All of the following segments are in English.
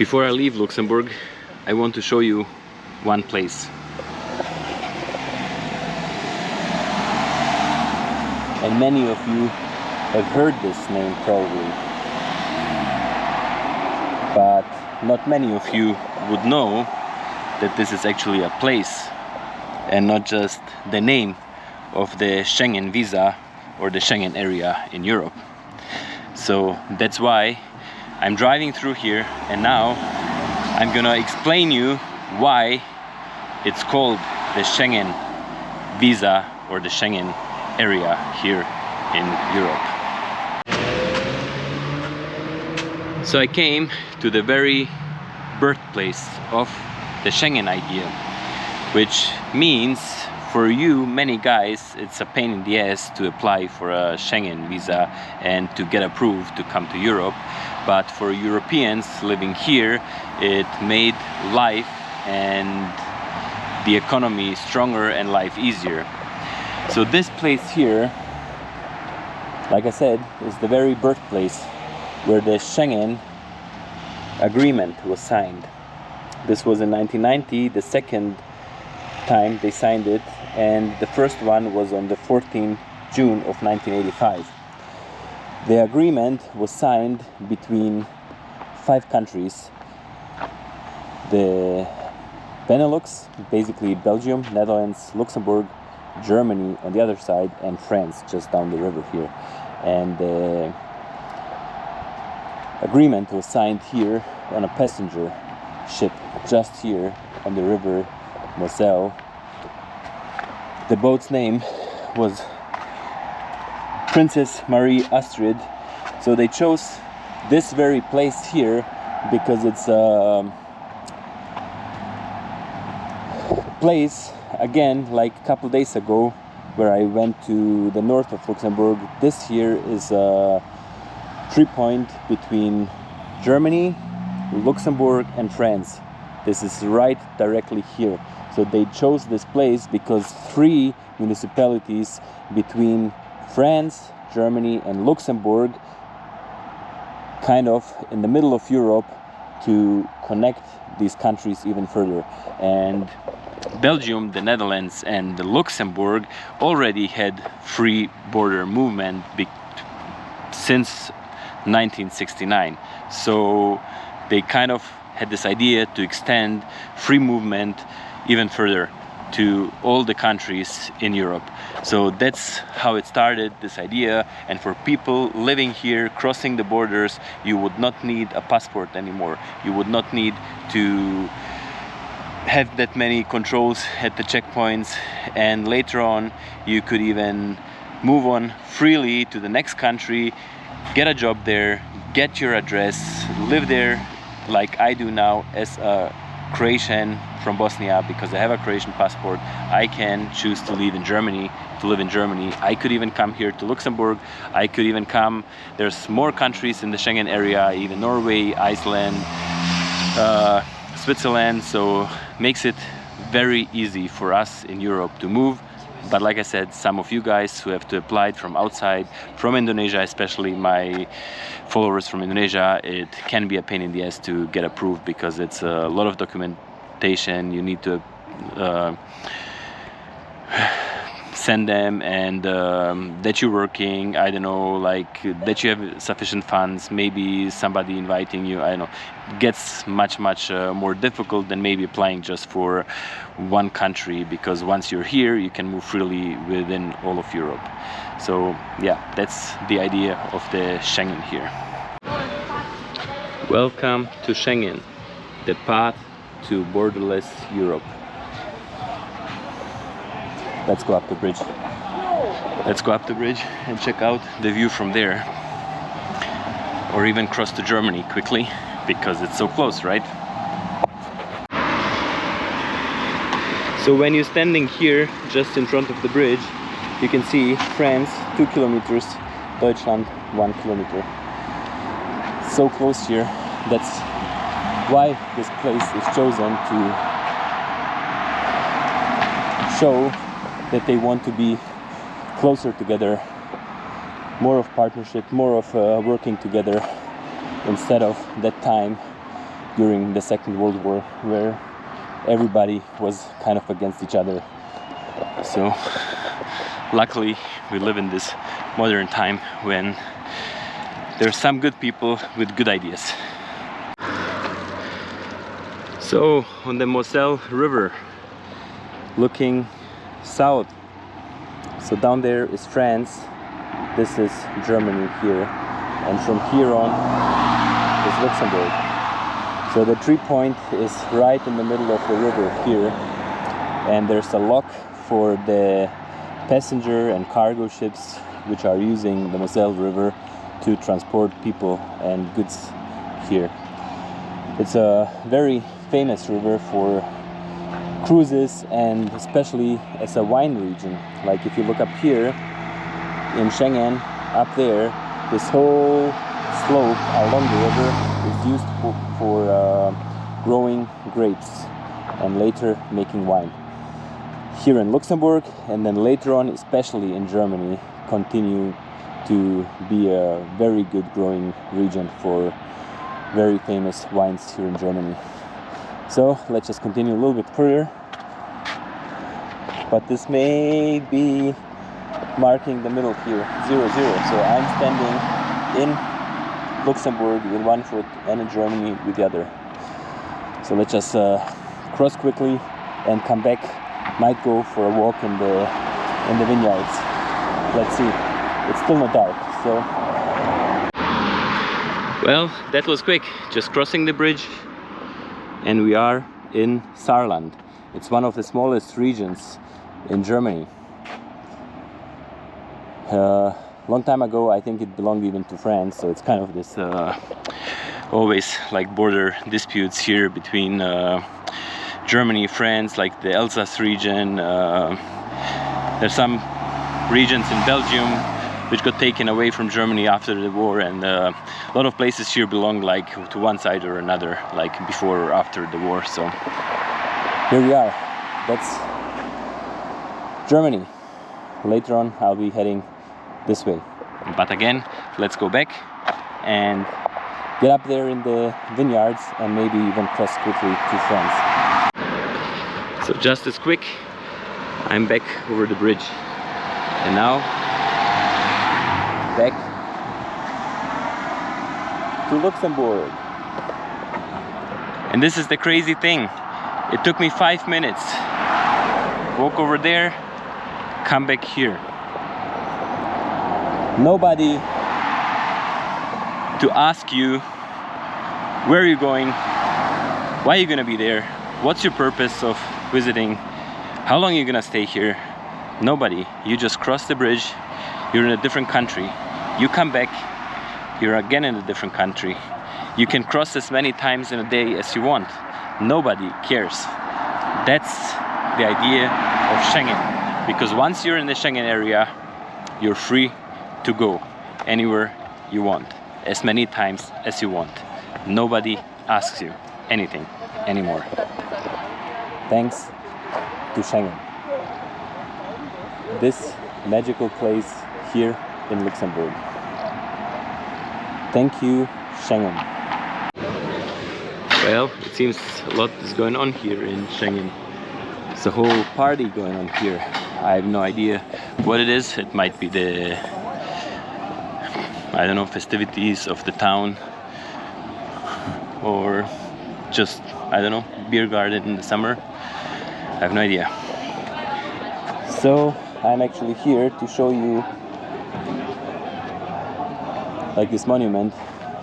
Before I leave Luxembourg, I want to show you one place. And many of you have heard this name probably, but not many of you would know that this is actually a place and not just the name of the Schengen visa or the Schengen area in Europe. So that's why I'm driving through here, and now I'm gonna explain you why it's called the Schengen visa or the Schengen area here in Europe. So I came to the very birthplace of the Schengen idea, which means for you, many guys, it's a pain in the ass to apply for a Schengen visa and to get approved to come to Europe. But for Europeans living here, it made life and the economy stronger and life easier. So this place here, like I said, is the very birthplace where the Schengen agreement was signed. This was in 1990, the second time they signed it, and the first one was on the 14th June of 1985. The agreement was signed between 5 countries: the Benelux, basically Belgium, Netherlands, Luxembourg, Germany on the other side, and France just down the river here. And the agreement was signed here on a passenger ship just here on the river Moselle. The boat's name was Princess Marie Astrid. So they chose this very place here because it's a place, again, like a couple days ago where I went to the north of Luxembourg. This here is a 3-point between Germany, Luxembourg and France. This is right directly here. So they chose this place because 3 municipalities between France, Germany and Luxembourg, kind of in the middle of Europe, to connect these countries even further. And Belgium, the Netherlands and the Luxembourg already had free border movement since 1969. So they kind of had this idea to extend free movement even further to all the countries in Europe. So that's how it started, this idea. And for people living here, crossing the borders, you would not need a passport anymore. You would not need to have that many controls at the checkpoints, and later on you could even move on freely to the next country, get a job there, get your address, live there like I do now as a Croatian from Bosnia. Because I have a Croatian passport, I can choose to live in Germany. I could even come here to Luxembourg. I could even come, there's more countries in the Schengen area, even Norway, Iceland, Switzerland. So makes it very easy for us in Europe to move. But like I said, some of you guys who have to apply from outside, from Indonesia, especially my followers from Indonesia, it can be a pain in the ass to get approved because it's a lot of documentation you need to send them, and that you're working, I don't know, like that you have sufficient funds, maybe somebody inviting you, I don't know. It gets much more difficult than maybe applying just for one country, because once you're here you can move freely within all of Europe. So yeah, that's the idea of the Schengen here. Welcome to Schengen, the path to borderless Europe. Let's go up the bridge. Let's go up the bridge and check out the view from there. Or even cross to Germany quickly, because it's so close, right? So when you're standing here, just in front of the bridge, you can see France 2 kilometers, Deutschland 1 kilometer. So close here. That's why this place is chosen, to show that they want to be closer together, more of partnership, more of working together, instead of that time during the Second World War, where everybody was kind of against each other. So luckily we live in this modern time when there's some good people with good ideas. So on the Moselle River, looking south, so down there is France, this is Germany here, and from here on is Luxembourg. So the 3 point is right in the middle of the river here, and there's a lock for the passenger and cargo ships which are using the Moselle River to transport people and goods here. It's a very famous river for cruises, and especially as a wine region. Like if you look up here in Schengen, up there, this whole slope along the river is used for growing grapes and later making wine. Here in Luxembourg, and then later on, especially in Germany, continue to be a very good growing region for very famous wines here in Germany. So let's just continue a little bit further. But this may be marking the middle here, 0, 0. So I'm standing in Luxembourg with one foot and in Germany with the other. So let's just cross quickly and come back. Might go for a walk in the vineyards. Let's see. It's still not dark, so. Well, that was quick. Just crossing the bridge, and we are in Saarland. It's one of the smallest regions in Germany. Long time ago, I think it belonged even to France, so it's kind of this always like border disputes here between Germany, France, like the Alsace region. There's some regions in Belgium which got taken away from Germany after the war, and a lot of places here belong like to one side or another, like before or after the war. So here we are. That's Germany. Later on I'll be heading this way, but again, let's go back and get up there in the vineyards and maybe even cross quickly to France. So just as quick, I'm back over the bridge, and now back to Luxembourg. And this is the crazy thing. It took me 5 minutes. Walk over there, come back here. Nobody to ask you where you're going, why you're gonna be there, what's your purpose of visiting, how long you're gonna stay here. Nobody. You just cross the bridge, you're in a different country, you come back, you're again in a different country. You can cross as many times in a day as you want. Nobody cares. That's the idea of Schengen, because once you're in the Schengen area, you're free to go anywhere you want, as many times as you want. Nobody asks you anything anymore. Thanks to Schengen. This magical place here in Luxembourg. Thank you, Schengen. Well, it seems a lot is going on here in Schengen. It's a whole party going on here. I have no idea what it is. It might be the, I don't know, festivities of the town, or just, I don't know, beer garden in the summer. I have no idea. So I'm actually here to show you like this monument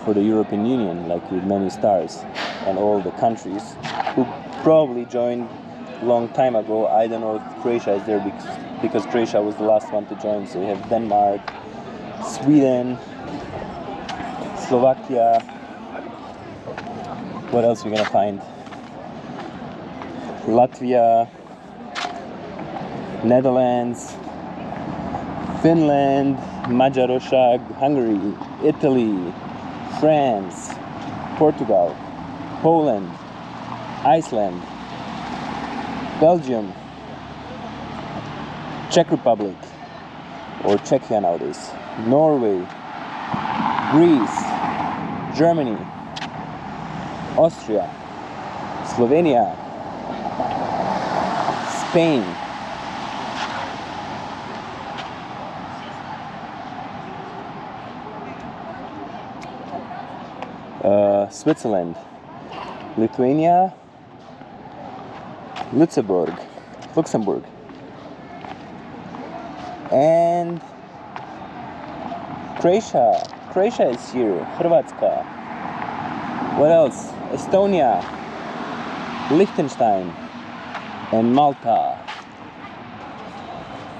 for the European Union, like with many stars, and all the countries who probably joined a long time ago. I don't know if Croatia is there because Croatia was the last one to join. So you have Denmark, Sweden, Slovakia. What else are we gonna find? Latvia, Netherlands, Finland, Magyarország, Hungary, Italy, France, Portugal, Poland, Iceland, Belgium, Czech Republic, or Czechia nowadays, Norway, Greece, Germany, Austria, Slovenia, Spain, Switzerland, Lithuania, Luxembourg, and Croatia. Croatia is here. Hrvatska. What else? Estonia, Liechtenstein, and Malta.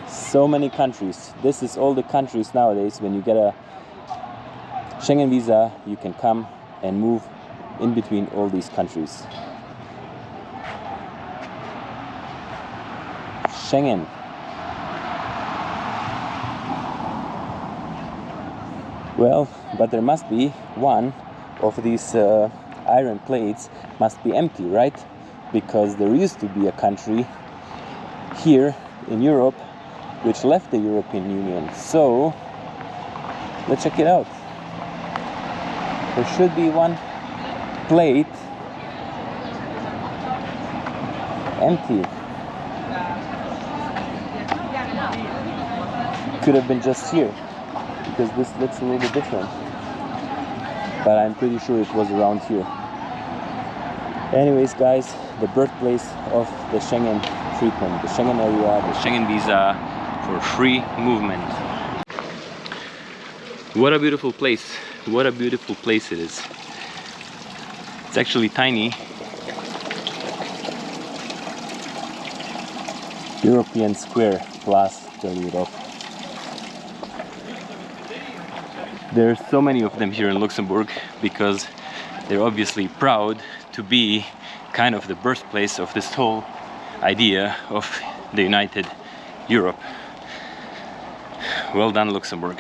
So many countries. This is all the countries nowadays. When you get a Schengen visa, you can come and move in between all these countries. Schengen. Well, but there must be one of these iron plates must be empty, right? Because there used to be a country here in Europe which left the European Union. So let's check it out. There should be one plate empty. Could have been just here, because this looks a little bit different, but I'm pretty sure it was around here. Anyways guys, the birthplace of the Schengen treatment, the Schengen area, the Schengen visa for free movement. What a beautiful place. What a beautiful place it is. It's actually tiny. European Square, Place de l'Europe. There's so many of them here in Luxembourg because they're obviously proud to be kind of the birthplace of this whole idea of the United Europe. Well done, Luxembourg.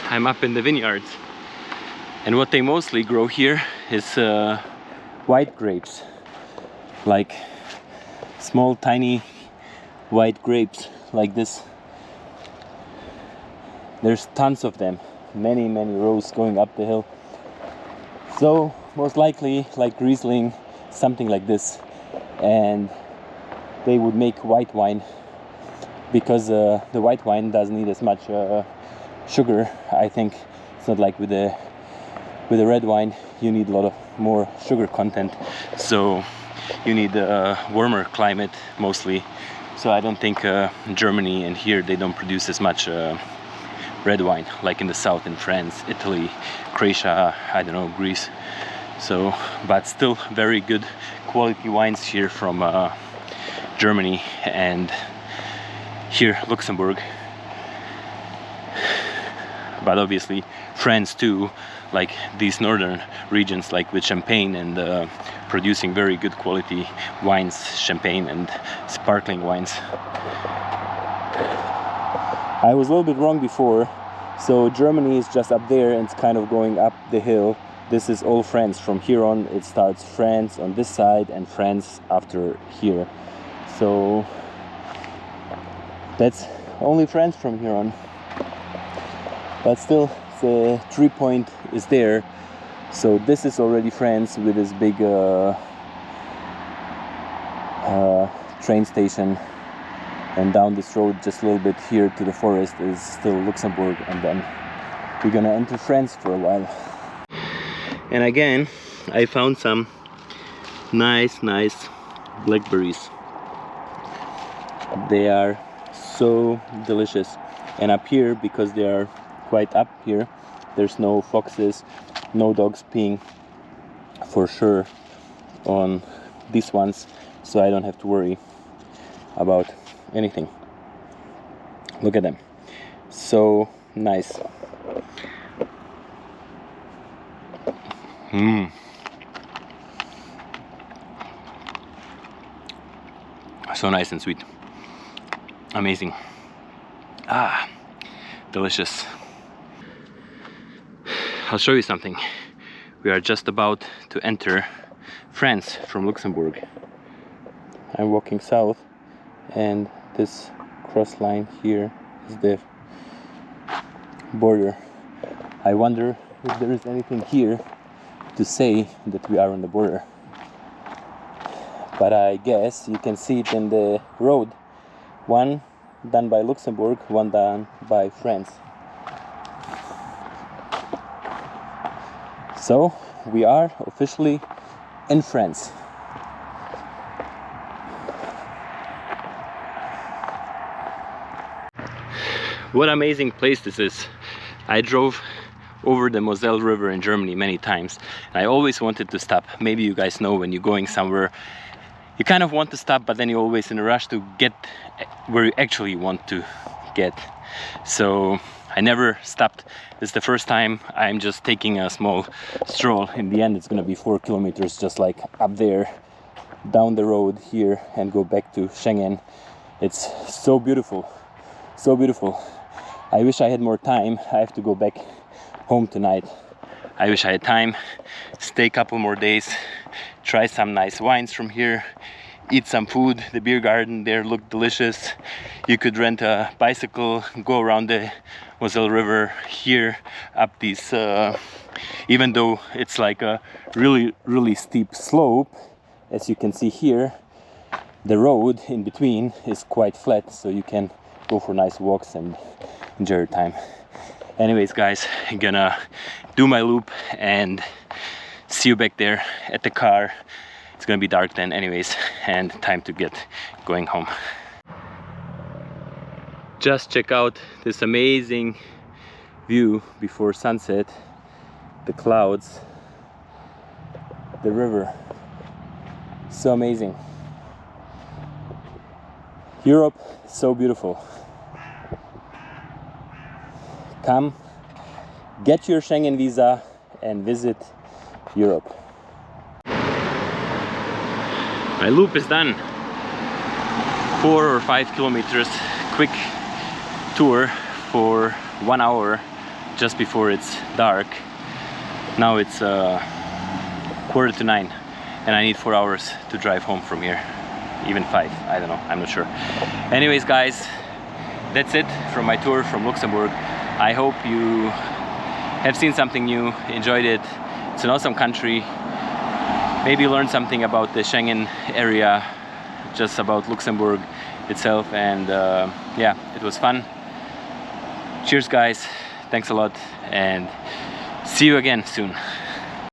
I'm up in the vineyards, and what they mostly grow here is white grapes, like small tiny white grapes like this. There's tons of them, many rows going up the hill. So most likely like Riesling, something like this, and they would make white wine because the white wine doesn't need as much sugar. I think it's not like with the red wine, you need a lot of more sugar content, so you need a warmer climate mostly. So I don't think Germany and here they don't produce as much red wine like in the south, in France, Italy, Croatia, I don't know, Greece. So, but still very good quality wines here from Germany and here Luxembourg. But obviously France too, like these northern regions, like with Champagne and producing very good quality wines, Champagne and sparkling wines. I was a little bit wrong before. So Germany is just up there and it's kind of going up the hill. This is all France. From here on it starts France on this side and France after here. So that's only France from here on. But still the 3 point is there. So this is already France with this big train station. And down this road, just a little bit here to the forest, is still Luxembourg, and then we're gonna enter France for a while. And again, I found some nice blackberries. They are so delicious. And up here, because they are quite up here, there's no foxes, no dogs peeing for sure on these ones, so I don't have to worry about anything. Look at them, so nice. So nice and sweet, amazing, delicious. I'll show you something. We are just about to enter France from Luxembourg. I'm walking south, and this cross line here is the border. I wonder if there is anything here to say that we are on the border. But I guess you can see it in the road. One done by Luxembourg, one done by France. So we are officially in France. What amazing place this is. I drove over the Moselle River in Germany many times. I always wanted to stop. Maybe you guys know when you're going somewhere, you kind of want to stop, but then you're always in a rush to get where you actually want to get. So I never stopped. This is the first time I'm just taking a small stroll. In the end, it's gonna be 4 kilometers, just like up there, down the road here, and go back to Schengen. It's so beautiful, so beautiful. I wish I had more time. I have to go back home tonight. I wish I had time, stay a couple more days, try some nice wines from here, eat some food. The beer garden there looked delicious. You could rent a bicycle, go around the Moselle River here, up these, even though it's like a really steep slope, as you can see here, the road in between is quite flat, so you can go for nice walks and enjoy your time. Anyways guys, I'm gonna do my loop and see you back there at the car. It's gonna be dark then anyways, and time to get going home. Just check out this amazing view before sunset. The clouds, the river, so amazing. Europe is so beautiful. Come, get your Schengen visa and visit Europe. My loop is done. 4 or 5 kilometers, quick tour for 1 hour just before it's dark. Now it's 8:45 and I need 4 hours to drive home from here. Even 5, I don't know, I'm not sure. Anyways guys, that's it from my tour from Luxembourg. I hope you have seen something new, enjoyed it. It's an awesome country. Maybe learn something about the Schengen area, just about Luxembourg itself, and yeah, it was fun. Cheers guys, thanks a lot, and see you again soon.